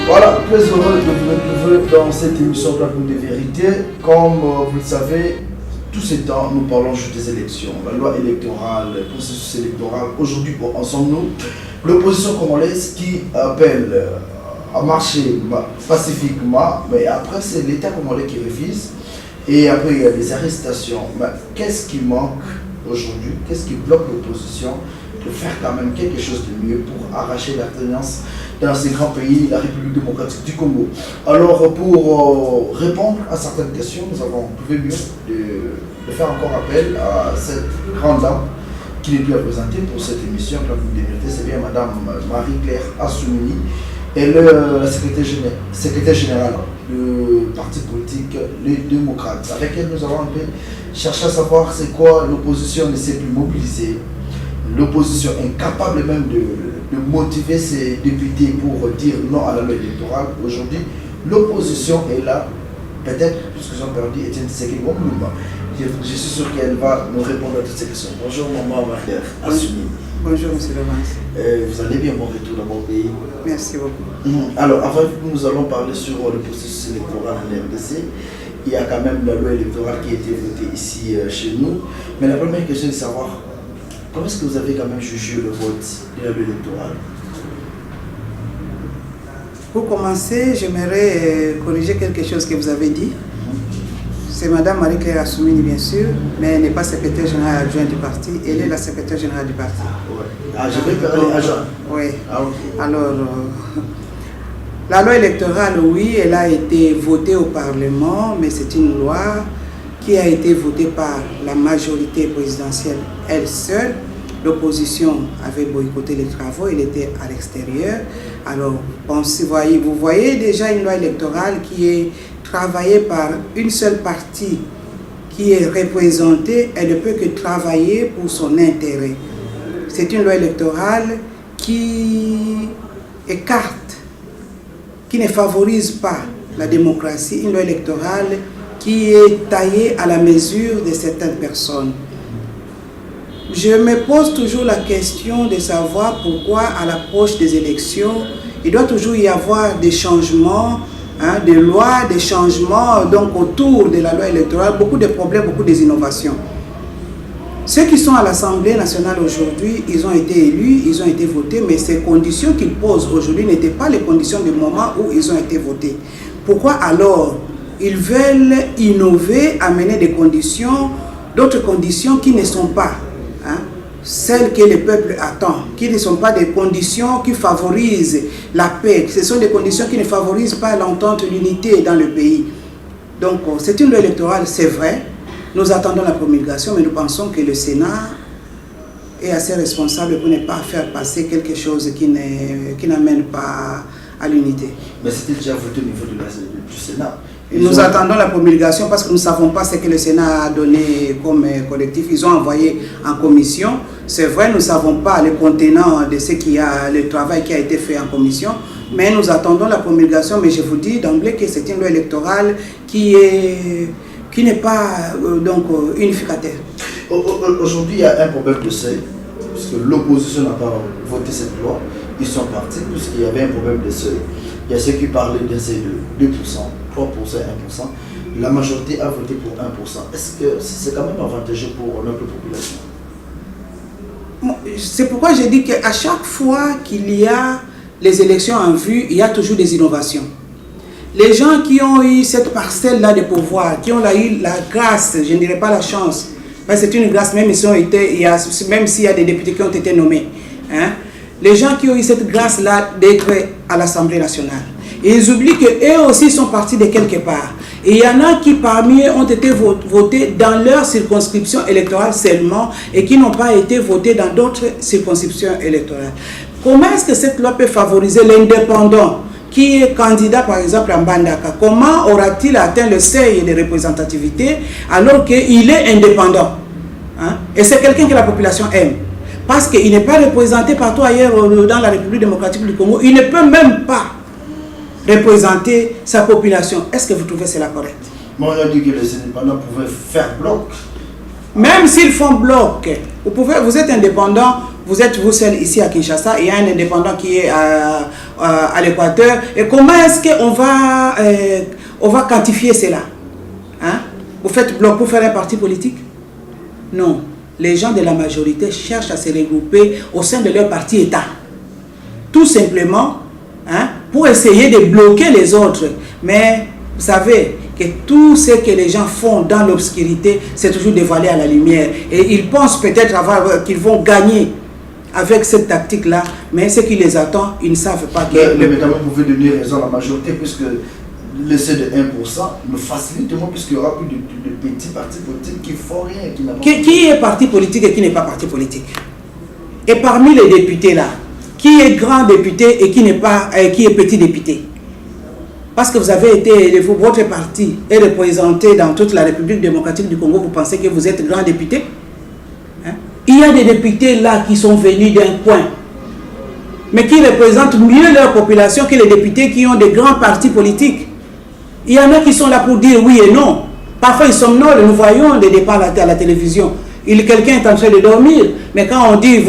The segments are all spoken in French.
Voilà, très heureux de vous retrouver dans cette émission Plateau de vérité. Comme vous le savez, tous ces temps, nous parlons juste des élections, la loi électorale, le processus électoral. Aujourd'hui, ensemble, nous, l'opposition congolaise qui appelle à marcher pacifiquement, mais après, c'est l'État congolais qui refuse. Et après, il y a des arrestations. Mais qu'est-ce qui manque aujourd'hui? Qu'est-ce qui bloque l'opposition de faire quand même quelque chose de mieux pour arracher l'alternance dans ces grands pays, la République démocratique du Congo? Alors, pour répondre à certaines questions, nous avons trouvé mieux de faire encore appel à cette grande dame qui n'est plus à présenter pour cette émission. C'est bien Madame Marie-Claire Assoumini. Elle est la secrétaire générale du parti politique Les Démocrates. Avec elle, nous avons un peu cherché à savoir c'est quoi l'opposition ne s'est plus mobilisée. L'opposition incapable même de motiver ses députés pour dire non à la loi électorale. Aujourd'hui, l'opposition est là. Peut-être, puisque j'en perdu Etienne Tshisekedi Lumumba. Je suis sûr qu'elle va nous répondre à toutes ces questions. Bonjour maman Marie-Claire Assoumini. Bonjour monsieur Levance. Vous allez bien, bon retour dans mon pays. Merci beaucoup. Alors, avant que nous allons parler sur le processus électoral en RDC, il y a quand même la loi électorale qui a été votée ici chez nous. Mais la première question est de savoir comment est-ce que vous avez quand même jugé le vote de la loi électorale? Pour commencer, j'aimerais corriger quelque chose que vous avez dit. C'est Madame Marie-Claire Assoumini, bien sûr, mais elle n'est pas secrétaire générale adjointe du parti, elle est la secrétaire générale du parti. Ah, je vais parler agent. Oui. Ah, okay. Alors, la loi électorale, oui, elle a été votée au Parlement, mais c'est une loi qui a été votée par la majorité présidentielle, elle seule. L'opposition avait boycotté les travaux, elle était à l'extérieur. Alors, vous voyez déjà une loi électorale qui est travaillée par une seule partie qui est représentée, elle ne peut que travailler pour son intérêt. C'est une loi électorale qui écarte, qui ne favorise pas la démocratie, une loi électorale qui est taillée à la mesure de certaines personnes. Je me pose toujours la question de savoir pourquoi à l'approche des élections, il doit toujours y avoir des changements, des lois, des changements donc autour de la loi électorale, beaucoup de problèmes, beaucoup d'innovations. Ceux qui sont à l'Assemblée nationale aujourd'hui, ils ont été élus, ils ont été votés, mais ces conditions qu'ils posent aujourd'hui n'étaient pas les conditions du moment où ils ont été votés. Pourquoi alors ils veulent innover, amener des conditions, d'autres conditions qui ne sont pas celles que le peuple attend, qui ne sont pas des conditions qui favorisent la paix, ce sont des conditions qui ne favorisent pas l'entente, l'unité dans le pays. Donc c'est une loi électorale, c'est vrai, nous attendons la promulgation, mais nous pensons que le Sénat est assez responsable pour ne pas faire passer quelque chose qui n'amène pas à l'unité. Mais c'était déjà voté au niveau du Sénat. Nous attendons la promulgation parce que nous ne savons pas ce que le Sénat a donné comme collectif. Ils ont envoyé en commission. C'est vrai, nous ne savons pas le contenant de le travail qui a été fait en commission, mais nous attendons la promulgation. Mais je vous dis d'emblée que c'est une loi électorale qui n'est pas unificateur. Aujourd'hui, il y a un problème de seuil, puisque l'opposition n'a pas voté cette loi. Ils sont partis puisqu'il y avait un problème de seuil. Il y a ceux qui parlaient d'un seuil de 2%, 3%, 1%. La majorité a voté pour 1%. Est-ce que c'est quand même avantageux pour notre population? C'est pourquoi je dis qu'à chaque fois qu'il y a les élections en vue, il y a toujours des innovations. Les gens qui ont eu cette parcelle-là de pouvoir, qui ont eu la grâce, je ne dirais pas la chance, mais c'est une grâce, même s'il y a des députés qui ont été nommés. Les gens qui ont eu cette grâce-là d'être à l'Assemblée nationale, ils oublient qu'eux aussi sont partis de quelque part. Et il y en a qui parmi eux ont été votés dans leur circonscription électorale seulement et qui n'ont pas été votés dans d'autres circonscriptions électorales. Comment est-ce que cette loi peut favoriser l'indépendant qui est candidat par exemple en Bandaka? Comment aura-t-il atteint le seuil de représentativité alors qu'il est indépendant? Et c'est quelqu'un que la population aime. Parce qu'il n'est pas représenté partout ailleurs dans la République démocratique du Congo. Il ne peut même pas représenter sa population. Est-ce que vous trouvez cela correct? Moi, on a dit que les indépendants pouvaient faire bloc. Même s'ils font bloc, vous êtes indépendant, vous êtes vous seul ici à Kinshasa, il y a un indépendant qui est à l'Équateur. Et comment est-ce qu'on va, on va quantifier cela? Hein? Vous faites bloc pour faire un parti politique? Non. Les gens de la majorité cherchent à se regrouper au sein de leur parti État. Tout simplement, hein, pour essayer de bloquer les autres. Mais vous savez que tout ce que les gens font dans l'obscurité, c'est toujours dévoilé à la lumière. Et ils pensent peut-être qu'ils vont gagner avec cette tactique-là, mais ce qui les attend, ils ne savent pas que... Mais maintenant, vous pouvez donner raison à la majorité, puisque l'essai de 1% me facilite, puisqu'il y aura plus de petits partis politiques qui font rien. Qui est parti politique et qui n'est pas parti politique? Et parmi les députés là, qui est grand député et qui est petit député? Parce que vous avez été, votre parti est représenté dans toute la République démocratique du Congo, vous pensez que vous êtes grand député? Hein? Il y a des députés là qui sont venus d'un coin, mais qui représentent mieux leur population que les députés qui ont des grands partis politiques. Il y en a qui sont là pour dire oui et non. Parfois ils somnolent, nous voyons des débats à la télévision. Quelqu'un est en train de dormir, mais quand on dit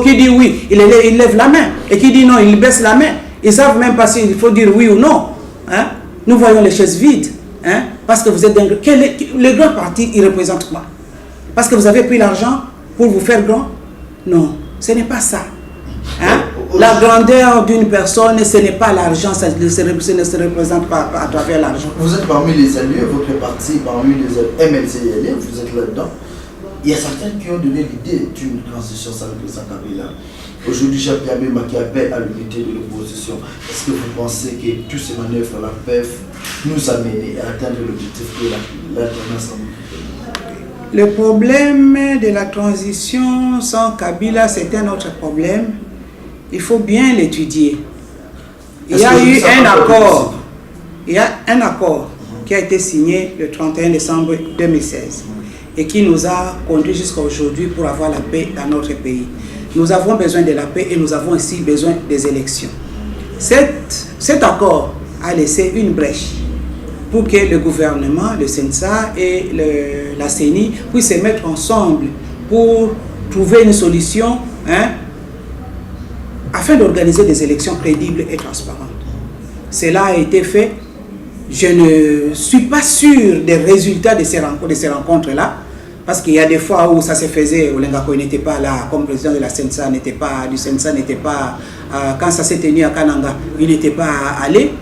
qui dit oui, il lève la main, et qui dit non, il baisse la main. Ils ne savent même pas s'il faut dire oui ou non. Hein? Nous voyons les chaises vides, hein? Parce que vous êtes le grand parti, il représente quoi? Parce que vous avez pris l'argent pour vous faire grand? Non, ce n'est pas ça. Hein? La grandeur d'une personne, ce n'est pas l'argent, ça ne se représente pas à travers l'argent. Vous êtes parmi les alliés, votre parti, parmi les MLC et alliés, vous êtes là-dedans. Il y a certains qui ont donné l'idée d'une transition sans Kabila. Aujourd'hui, Jean-Pierre Bemba qui appelle à l'unité de l'opposition. Est-ce que vous pensez que tous ces manœuvres, la PEF, nous amènent à atteindre l'objectif de l'alternance en Afrique? Le problème de la transition sans Kabila, c'est un autre problème. Il faut bien l'étudier. Il y a eu un accord. Il y a un accord qui a été signé le 31 décembre 2016 et qui nous a conduit jusqu'à aujourd'hui pour avoir la paix dans notre pays. Nous avons besoin de la paix et nous avons aussi besoin des élections. Cet accord a laissé une brèche pour que le gouvernement, le CENSA et la CENI puissent se mettre ensemble pour trouver une solution, hein, afin d'organiser des élections crédibles et transparentes. Cela a été fait. Je ne suis pas sûr des résultats de ces rencontres-là, parce qu'il y a des fois où ça se faisait, où Lengako n'était pas là, comme président de la CENSA n'était pas, du CENSA n'était pas, quand ça s'est tenu à Kananga, il n'était pas allé.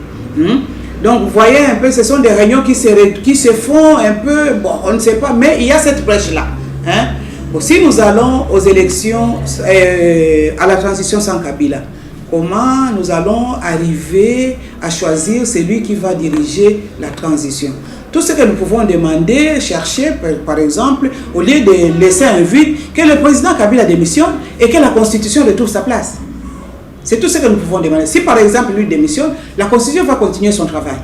Donc vous voyez un peu, ce sont des réunions qui se font un peu, bon, on ne sait pas, mais il y a cette brèche-là. Hein? Bon, si nous allons aux élections, à la transition sans Kabila, comment nous allons arriver à choisir celui qui va diriger la transition? Tout ce que nous pouvons demander, chercher, par exemple, au lieu de laisser un vide, que le président Kabila démissionne et que la Constitution retrouve sa place. C'est tout ce que nous pouvons demander. Si par exemple lui démissionne, la Constitution va continuer son travail.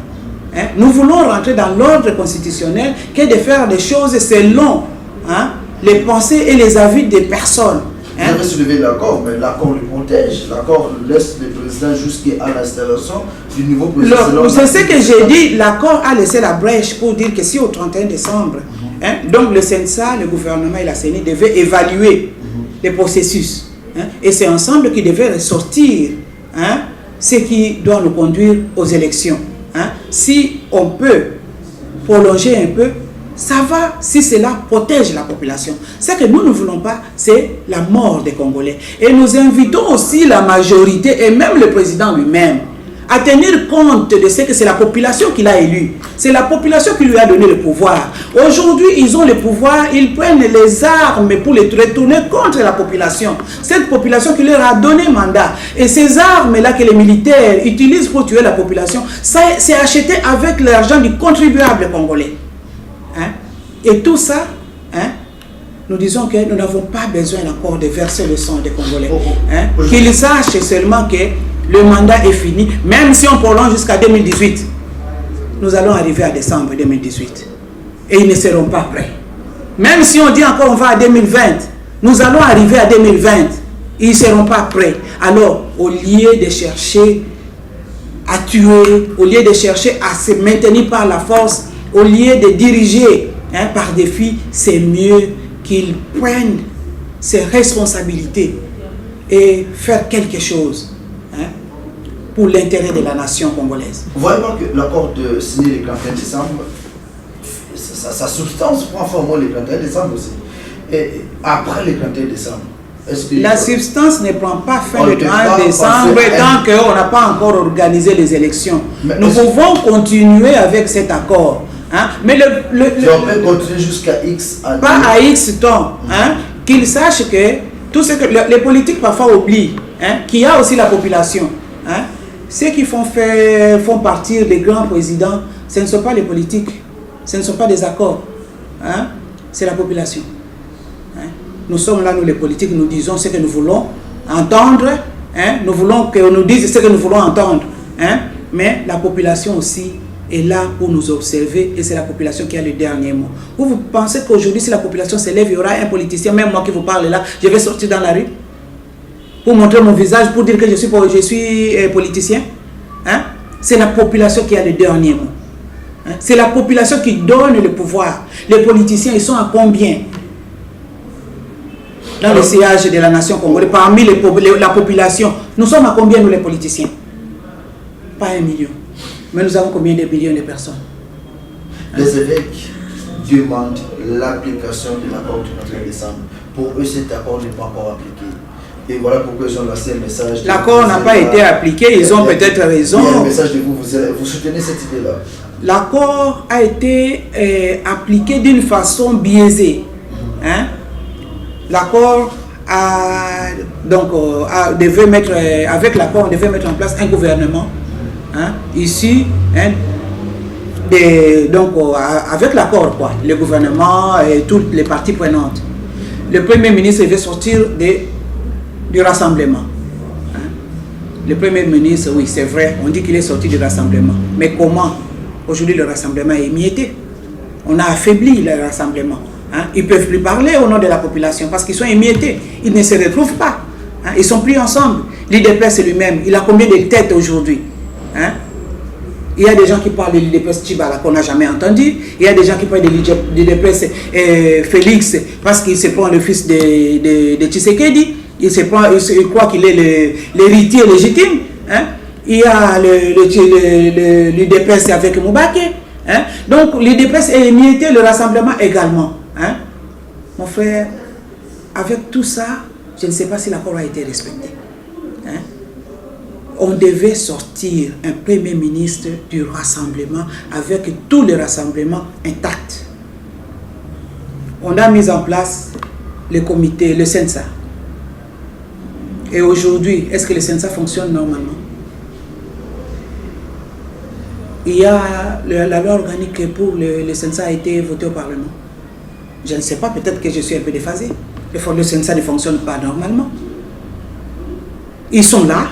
Hein? Nous voulons rentrer dans l'ordre constitutionnel que de faire des choses selon, hein, les pensées et les avis des personnes. Vous avez soulevé l'accord, mais l'accord le protège. L'accord laisse le président jusqu'à l'installation du nouveau président. C'est ce que j'ai dit, l'accord a laissé la brèche pour dire que si au 31 décembre, hein, donc le CENSA, le gouvernement et la CENI devaient évaluer les processus. Hein, et c'est ensemble qui devait ressortir, hein, ce qui doit nous conduire aux élections. Hein. Si on peut prolonger un peu, ça va si cela protège la population. Ce que nous ne voulons pas, c'est la mort des Congolais. Et nous invitons aussi la majorité et même le président lui-même à tenir compte de ce que c'est la population qui l'a élu. C'est la population qui lui a donné le pouvoir. Aujourd'hui, ils ont le pouvoir, ils prennent les armes pour les retourner contre la population. Cette population qui leur a donné mandat. Et ces armes-là que les militaires utilisent pour tuer la population, c'est acheté avec l'argent du contribuable congolais. Hein? Et tout ça, hein, nous disons que nous n'avons pas besoin encore de verser le sang des Congolais. Hein? Qu'ils sachent seulement que le mandat est fini, même si on prolonge jusqu'à 2018. Nous allons arriver à décembre 2018. Et ils ne seront pas prêts. Même si on dit encore on va à 2020, nous allons arriver à 2020. Ils ne seront pas prêts. Alors, au lieu de chercher à tuer, au lieu de chercher à se maintenir par la force, au lieu de diriger, hein, par défi, c'est mieux qu'ils prennent ses responsabilités et faire quelque chose, hein, pour l'intérêt de la nation congolaise. Vous voyez pas que l'accord de signer le 31 décembre, sa substance prend fin au moins le 31 décembre aussi. Et après le 31 décembre, la substance ne prend pas fin le 31 décembre tant qu'on n'a pas encore organisé les élections. Nous pouvons continuer avec cet accord. Hein? Mais on peut continuer jusqu'à X années. Pas à X temps. Hein? Qu'ils sachent que tout ce que les politiques parfois oublient, hein, qu'il y a aussi la population. Hein? Ceux qui font partir les grands présidents, ce ne sont pas les politiques, ce ne sont pas des accords. Hein? C'est la population. Hein? Nous sommes là, nous les politiques, nous disons ce que nous voulons entendre. Hein? Nous voulons qu'on nous dise ce que nous voulons entendre. Hein? Mais la population aussi est là pour nous observer et c'est la population qui a le dernier mot. Vous pensez qu'aujourd'hui, si la population s'élève, il y aura un politicien, même moi qui vous parle là, je vais sortir dans la rue pour montrer mon visage, pour dire que je suis politicien? Hein? C'est la population qui a le dernier mot. Hein? C'est la population qui donne le pouvoir. Les politiciens, ils sont à combien dans le sillage de la nation congolaise? Parmi la population, nous sommes à combien, nous les politiciens? Pas 1 million. Mais nous avons combien de millions de personnes? Les évêques demandent l'application de l'accord du 31 décembre. Pour eux, cet accord n'est pas encore appliqué. Et voilà pourquoi ils ont lancé un message. L'accord n'a pas été appliqué, ils ont peut-être raison. Il y a un message de vous soutenez cette idée-là? L'accord a été appliqué d'une façon biaisée. Hein? L'accord devait mettre, avec l'accord, on devait mettre en place un gouvernement. Hein? Ici, hein, avec l'accord, quoi, le gouvernement et toutes les parties prenantes. Le Premier ministre veut sortir du rassemblement. Hein? Le Premier ministre, oui, c'est vrai, on dit qu'il est sorti du rassemblement. Mais comment? Aujourd'hui, le rassemblement est émietté. On a affaibli le rassemblement. Hein? Ils ne peuvent plus parler au nom de la population parce qu'ils sont émiettés. Ils ne se retrouvent pas. Hein? Ils ne sont plus ensemble. L'IDPS lui-même, il a combien de têtes aujourd'hui? Hein? Il y a des gens qui parlent de l'IDPS Tchibala qu'on n'a jamais entendu. Il y a des gens qui parlent de l'IDPS Félix parce qu'il se prend le fils de Tshisekedi. Il croit qu'il est l'héritier légitime. Hein? Il y a l'IDPS avec Moubaké. Hein? Donc l'IDPS est émietté, le rassemblement également. Hein? Mon frère, avec tout ça, je ne sais pas si l'accord a été respecté. Hein? On devait sortir un Premier ministre du rassemblement avec tout le rassemblement intact. On a mis en place le comité, le CENSA. Et aujourd'hui, est-ce que le CENSA fonctionne normalement? Il y a la loi organique pour le CENSA a été votée au Parlement. Je ne sais pas, peut-être que je suis un peu déphasé. Le CENSA ne fonctionne pas normalement. Ils sont là,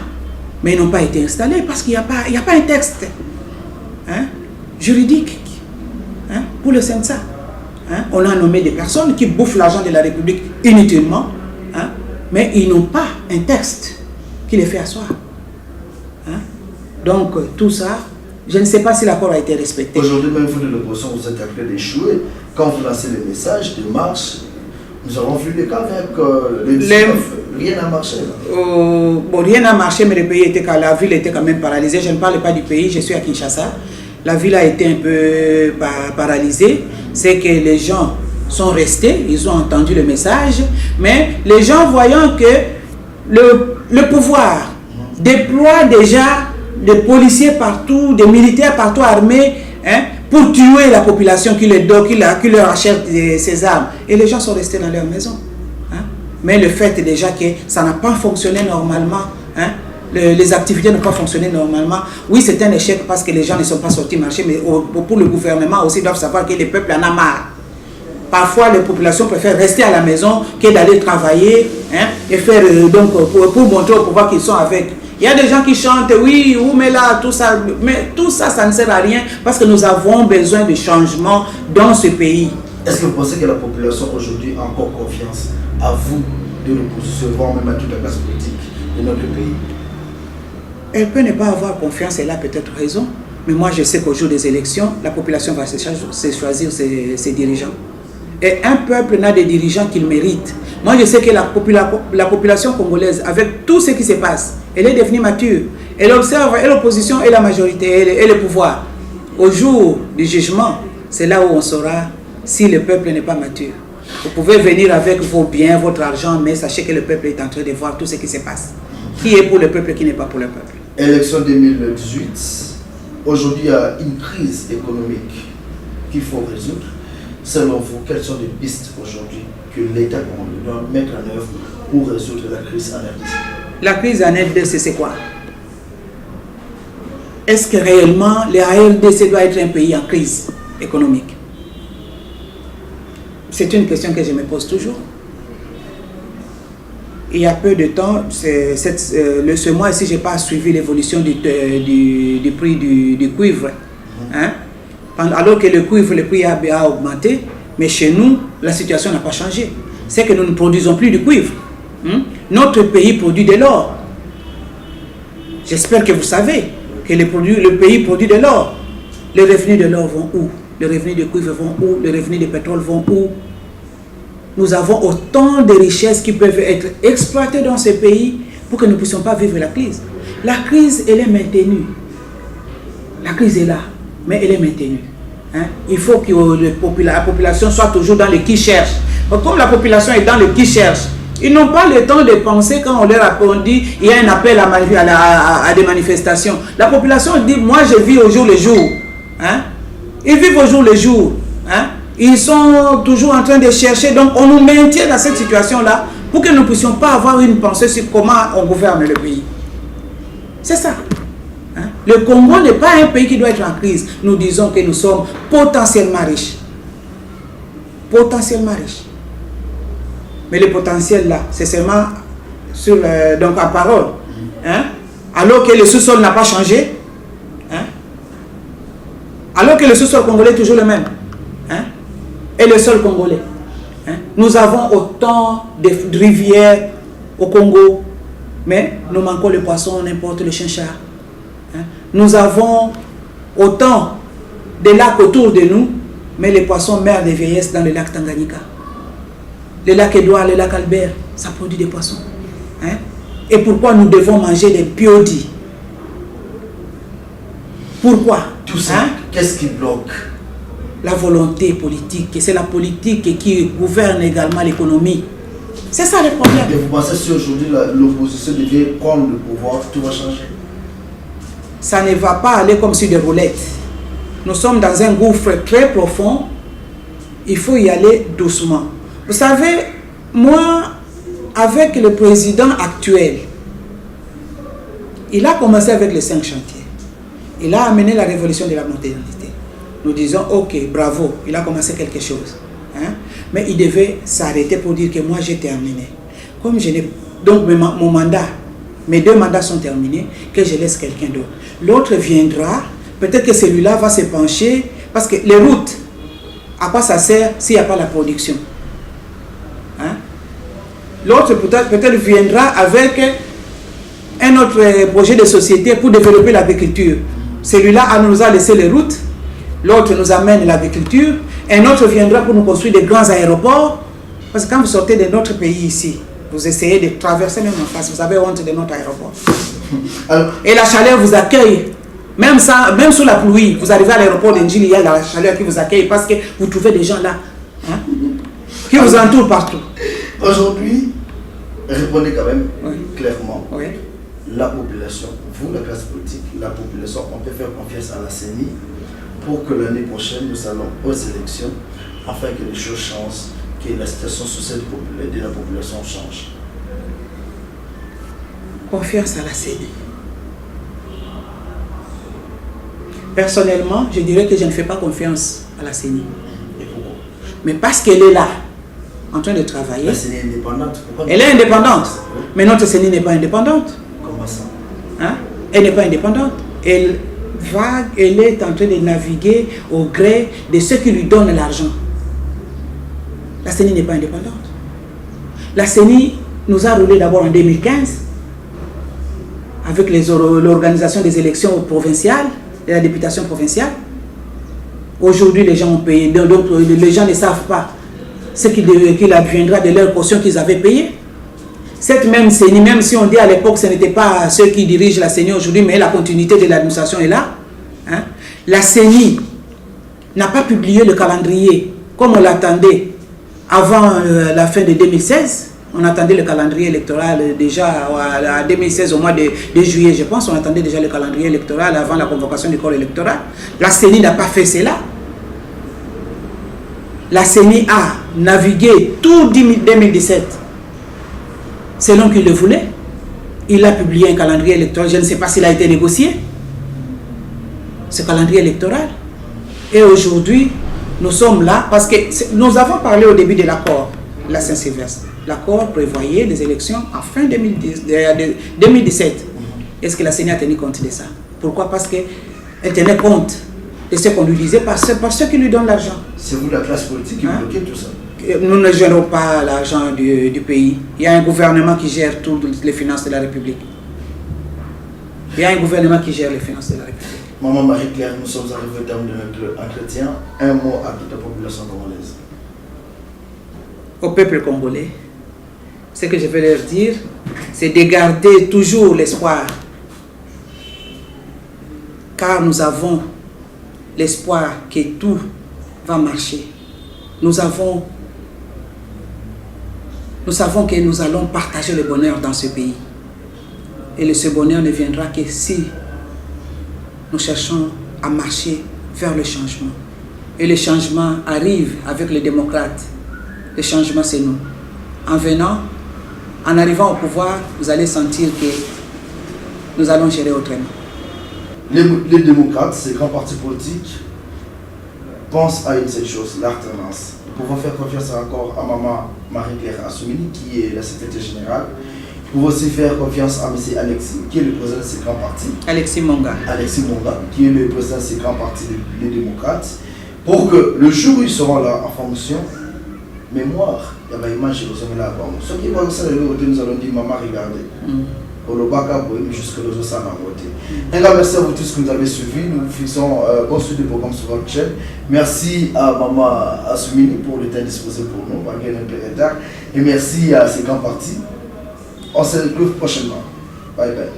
mais ils n'ont pas été installés parce qu'il n'y a pas un texte, hein, juridique, hein, pour le CENSA. Hein. On a nommé des personnes qui bouffent l'argent de la République inutilement, hein, mais ils n'ont pas un texte qui les fait asseoir. Hein. Donc tout ça, je ne sais pas si l'accord a été respecté. Aujourd'hui, même vous de l'opposition, vous êtes appelé d'échouer. Quand vous lancez le message de marche, nous avons vu le cas avec le 19, rien n'a marché. Bon, rien n'a marché, mais la ville était quand même paralysée. Je ne parle pas du pays, je suis à Kinshasa. La ville a été un peu paralysée. C'est que les gens sont restés, ils ont entendu le message, mais les gens voyant que le pouvoir déploie déjà des policiers partout, des militaires partout armés, hein, pour tuer la population qui leur achète ces armes. Et les gens sont restés dans leur maison. Hein. Mais le fait déjà que ça n'a pas fonctionné normalement, hein, les activités n'ont pas fonctionné normalement, oui, c'est un échec parce que les gens ne sont pas sortis marcher, mais pour le gouvernement aussi, ils doivent savoir que le peuple en a marre. Parfois, les populations préfèrent rester à la maison que d'aller travailler, hein, et faire pour montrer au pouvoir qu'ils sont avec. Il y a des gens qui chantent, oui, mais là, tout ça, mais tout ça, ça ne sert à rien parce que nous avons besoin de changements dans ce pays. Est-ce que vous pensez que la population aujourd'hui a encore confiance à vous de l'opposition, voire même à toute la classe politique de notre pays? Elle peut ne pas avoir confiance, elle a peut-être raison, mais moi je sais qu'au jour des élections, la population va se choisir ses dirigeants. Et un peuple n'a des dirigeants qu'il mérite. Moi, je sais que la population congolaise, avec tout ce qui se passe, elle est devenue mature. Elle observe et l'opposition et la majorité et le pouvoir. Au jour du jugement, c'est là où on saura si le peuple n'est pas mature. Vous pouvez venir avec vos biens, votre argent, mais sachez que le peuple est en train de voir tout ce qui se passe. Qui est pour le peuple, qui n'est pas pour le peuple. Élection 2018, aujourd'hui il y a une crise économique qu'il faut résoudre. Selon vous, quelles sont les pistes aujourd'hui que l'État doit mettre en œuvre pour résoudre la crise en RDC? La crise en RDC, c'est quoi? Est-ce que réellement la RDC doit être un pays en crise économique? C'est une question que je me pose toujours. Il y a peu de temps, ce mois-ci, je n'ai pas suivi l'évolution du prix du cuivre. Hein? Alors que le cuivre, le prix a augmenté, mais chez nous, la situation n'a pas changé. C'est que nous ne produisons plus du cuivre. Notre pays produit de l'or. J'espère que vous savez que le pays produit de l'or. Les revenus de l'or vont où? Les revenus du cuivre vont où? Les revenus du pétrole vont où? Nous avons autant de richesses qui peuvent être exploitées dans ce pays pour que nous ne puissions pas vivre la crise. La crise, elle est maintenue. La crise est là, mais elle est maintenue. Hein? Il faut que la population soit toujours dans le qui cherche. Comme la population est dans le qui cherche, ils n'ont pas le temps de penser quand on leur a dit il y a un appel à des manifestations. La population dit moi je vis au jour le jour. Hein? Ils vivent au jour le jour. Hein? Ils sont toujours en train de chercher. Donc on nous maintient dans cette situation-là pour que nous ne puissions pas avoir une pensée sur comment on gouverne le pays. C'est ça. Hein? Le Congo n'est pas un pays qui doit être en crise. Nous disons que nous sommes potentiellement riches. Potentiellement riches. Mais le potentiel là, c'est seulement sur donc en parole. Hein? Alors que le sous-sol n'a pas changé. Hein? Alors que le sous-sol congolais est toujours le même. Hein? Et le sol congolais. Hein? Nous avons autant de rivières au Congo, mais nous manquons le poisson, on importe le chinchard. Hein? Nous avons autant de lacs autour de nous, mais les poissons meurent de vieillesse dans le lac Tanganyika. Le lac Édouard, le lac Albert, ça produit des poissons. Hein? Et pourquoi nous devons manger des biodis? Pourquoi? Tout ça, hein? Qu'est-ce qui bloque? La volonté politique. C'est la politique qui gouverne également l'économie. C'est ça le problème. Et vous pensez que si aujourd'hui l'opposition devait prendre le pouvoir, tout va changer? Ça ne va pas aller comme sur des roulettes. Nous sommes dans un gouffre très profond. Il faut y aller doucement. Vous savez, moi, avec le président actuel, il a commencé avec les 5 chantiers. Il a amené la révolution de la modernité. Nous disons, ok, bravo, il a commencé quelque chose. Hein? Mais il devait s'arrêter pour dire que moi j'ai terminé. Comme je n'ai... Donc mon mandat, mes 2 mandats sont terminés, que je laisse quelqu'un d'autre. L'autre viendra, peut-être que celui-là va se pencher, parce que les routes, à quoi ça sert s'il n'y a pas la production? Hein? L'autre peut-être viendra avec un autre projet de société pour développer l'agriculture. Celui-là nous a laissé les routes, l'autre nous amène l'agriculture, un autre viendra pour nous construire des grands aéroports. Parce que quand vous sortez de notre pays ici, vous essayez de traverser même en face, vous avez honte de notre aéroport. Et la chaleur vous accueille. Même sous la pluie, vous arrivez à l'aéroport d'Indjili, il y a la chaleur qui vous accueille parce que vous trouvez des gens là, hein, qui vous entourent partout. Aujourd'hui, répondez quand même clairement. Oui. La population, vous, la classe politique, la population, on peut faire confiance à la CENI pour que l'année prochaine, nous allons aux élections afin que les choses changent, que la situation sociale de la population change. Confiance à la CENI. Personnellement, je dirais que je ne fais pas confiance à la CENI. Et pourquoi? Mais parce qu'elle est là, en train de travailler. La CENI est indépendante. Elle est indépendante. Oui. Mais notre CENI n'est pas indépendante. Comment ça? Hein? Elle n'est pas indépendante. Elle est en train de naviguer au gré de ceux qui lui donnent l'argent. La CENI n'est pas indépendante. La CENI nous a roulé d'abord en 2015 avec l'organisation des élections provinciales, de la députation provinciale. Aujourd'hui, les gens ont payé, donc les gens ne savent pas ce qu'il adviendra de leur caution qu'ils avaient payée. Cette même CENI, même si on dit à l'époque ce n'était pas ceux qui dirigent la CENI aujourd'hui, mais la continuité de l'administration est là. Hein? La CENI n'a pas publié le calendrier comme on l'attendait avant la fin de 2016. On attendait le calendrier électoral déjà à 2016, au mois de juillet, je pense. On attendait déjà le calendrier électoral avant la convocation du corps électoral. La CENI n'a pas fait cela. La CENI a navigué tout 2017 selon qu'il le voulait. Il a publié un calendrier électoral. Je ne sais pas s'il a été négocié, ce calendrier électoral. Et aujourd'hui, nous sommes là parce que nous avons parlé au début de l'accord, la Saint-Sylvestre. L'accord prévoyait des élections en fin 2017. Est-ce que la CENI a tenu compte de ça? Pourquoi? Parce qu'elle tenait compte de ce qu'on lui disait par ceux qui lui donnent l'argent. C'est vous, la classe politique, qui bloquez tout ça? Nous ne gérons pas l'argent du pays. Il y a un gouvernement qui gère toutes les finances de la République. Il y a un gouvernement qui gère les finances de la République. Maman Marie-Claire, nous sommes arrivés au terme de notre entretien. Un mot à toute la population congolaise. Au peuple congolais, ce que je vais leur dire, c'est de garder toujours l'espoir. Car nous avons l'espoir que tout va marcher. Nous savons que nous allons partager le bonheur dans ce pays. Et ce bonheur ne viendra que si nous cherchons à marcher vers le changement. Et le changement arrive avec les démocrates. Le changement, c'est nous. En arrivant au pouvoir, vous allez sentir que nous allons gérer autrement. Les démocrates, ces grands partis politiques, pensent à une seule chose, l'alternance. Nous pouvons faire confiance encore à Maman Marie-Claire Assoumini, qui est la secrétaire générale. Nous pouvons aussi faire confiance à M. Alexis, qui est le président de ces grands partis. Alexis Monga. Alexis Monga, qui est le président de ces grands partis, les démocrates, pour que le jour où ils seront là en fonction, mémoire, il y a une image qui est là. Ceux qui vont ça, nous allons dire, maman, regardez. Pour le bac à jusque le jour à voter. Un grand merci à vous tous que vous avez suivis. Nous faisons construire des programmes sur votre chaîne. Merci à Maman Assoumini pour le temps disposé pour nous, malgré notre retard. Et merci à ces grands partis. On se retrouve prochainement. Bye bye.